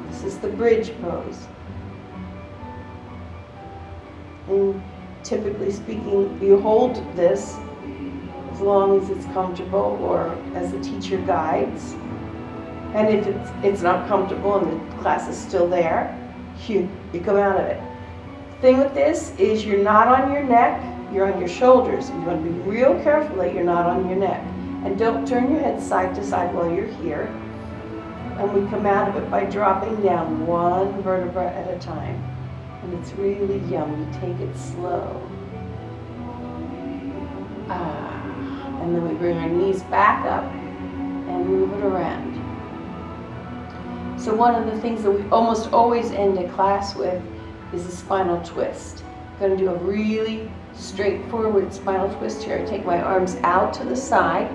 This is the bridge pose. And typically speaking, you hold this as long as it's comfortable or as the teacher guides. And if it's not comfortable and the class is still there, you come out of it. The thing with this is you're not on your neck, you're on your shoulders. You want to be real careful that you're not on your neck. And don't turn your head side to side while you're here. And we come out of it by dropping down one vertebra at a time. And it's really yummy. Take it slow. And then we bring our knees back up and move it around. So one of the things that we almost always end a class with is a spinal twist. I'm going to do a really straightforward spinal twist here. I take my arms out to the side.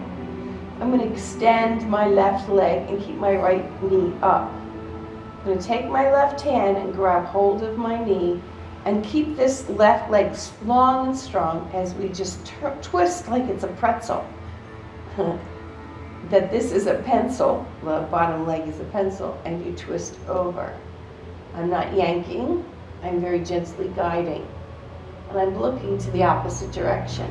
I'm going to extend my left leg and keep my right knee up. I'm going to take my left hand and grab hold of my knee and keep this left leg long and strong as we just twist like it's a pretzel. That this is a pencil, the bottom leg is a pencil, and you twist over. I'm not yanking, I'm very gently guiding. And I'm looking to the opposite direction.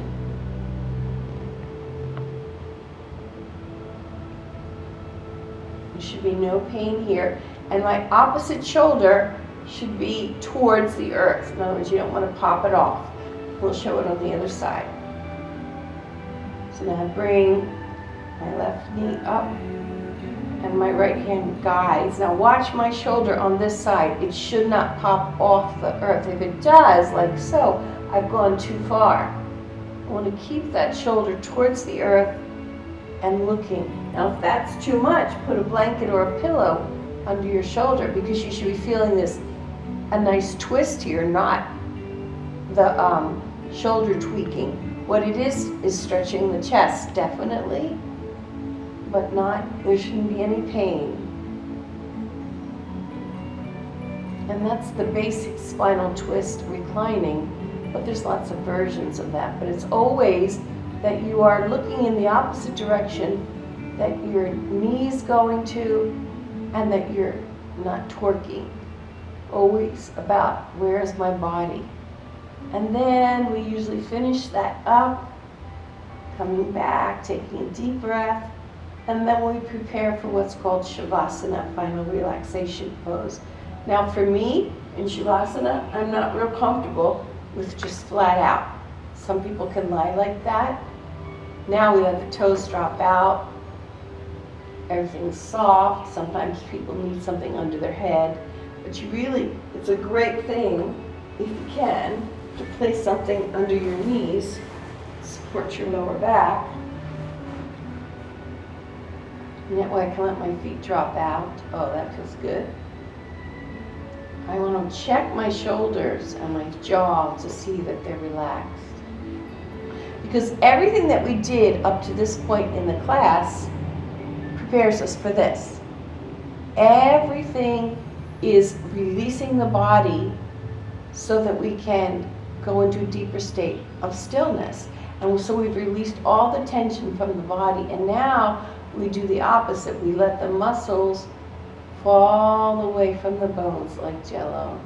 There should be no pain here. And my opposite shoulder should be towards the earth. In other words, you don't want to pop it off. We'll show it on the other side. So now I bring my left knee up and my right hand guides. Now watch my shoulder on this side. It should not pop off the earth. If it does, like so, I've gone too far. I want to keep that shoulder towards the earth and looking. Now if that's too much, put a blanket or a pillow under your shoulder because you should be feeling this, a nice twist here, not the shoulder tweaking. What it is stretching the chest, definitely, but there shouldn't be any pain. And that's the basic spinal twist, reclining, but there's lots of versions of that. But it's always that you are looking in the opposite direction that your knee's going to and that you're not torquing. Always about where's my body. And then we usually finish that up, coming back, taking a deep breath, and then we prepare for what's called Shavasana, final relaxation pose. Now for me, in Shavasana, I'm not real comfortable with just flat out. Some people can lie like that. Now we let the toes drop out. Everything's soft. Sometimes people need something under their head. But it's a great thing, if you can, to place something under your knees, support your lower back. And that way I can let my feet drop out. Oh, that feels good. I want to check my shoulders and my jaw to see that they're relaxed. Because everything that we did up to this point in the class prepares us for this. Everything is releasing the body so that we can go into a deeper state of stillness. And so we've released all the tension from the body, and now we do the opposite. We let the muscles fall away from the bones like jello.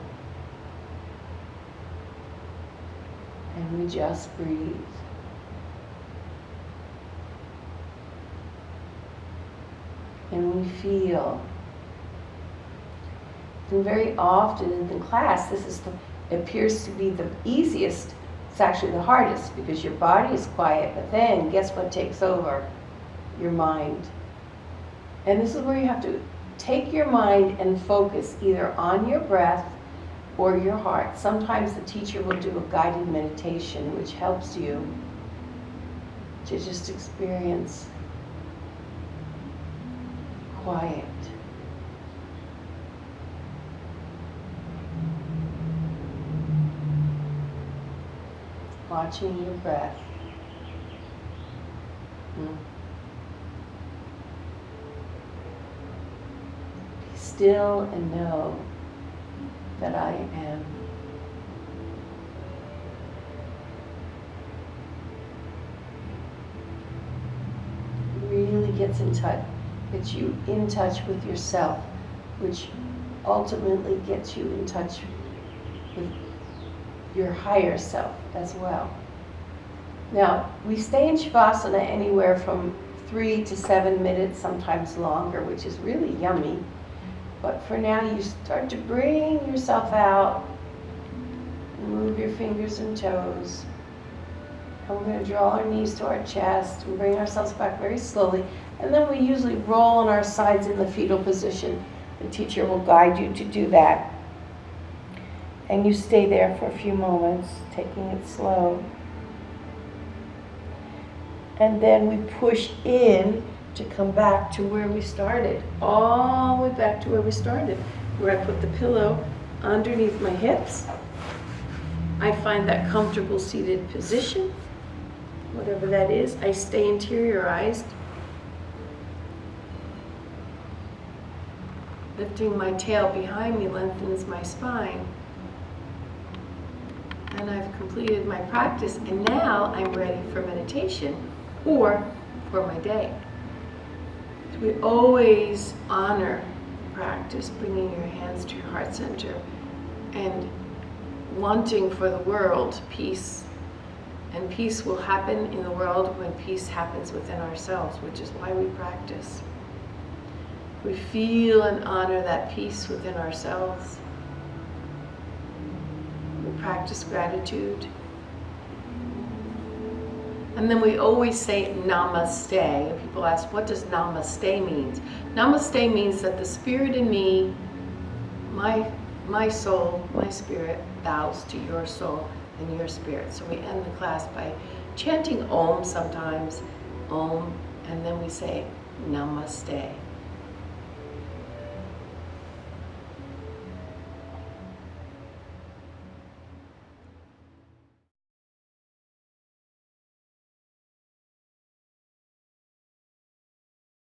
And we just breathe. And we feel. And very often in the class, it appears to be the easiest. It's actually the hardest because your body is quiet, but then guess what takes over? Your mind. And this is where you have to take your mind and focus either on your breath or your heart. Sometimes the teacher will do a guided meditation which helps you to just experience quiet. Watching your breath. Be still and know that I am. Really gets you in touch with yourself, which ultimately gets you in touch with your higher self as well. Now, we stay in Shavasana anywhere from 3 to 7 minutes, sometimes longer, which is really yummy. But for now, you start to bring yourself out, move your fingers and toes. And we're going to draw our knees to our chest and bring ourselves back very slowly. And then we usually roll on our sides in the fetal position. The teacher will guide you to do that. And you stay there for a few moments, taking it slow. And then we push in to come back to where we started, all the way back to where we started, where I put the pillow underneath my hips. I find that comfortable seated position, whatever that is. I stay interiorized, lifting my tail behind me lengthens my spine. And I've completed my practice, and now I'm ready for meditation or for my day. So we always honor practice, bringing your hands to your heart center and wanting for the world peace. And peace will happen in the world when peace happens within ourselves, which is why we practice. We feel and honor that peace within ourselves. We practice gratitude. And then we always say namaste. And people ask, what does namaste mean? Namaste means that the spirit in me, my soul, my spirit, bows to your soul and your spirit. So we end the class by chanting Om sometimes, Om, and then we say Namaste.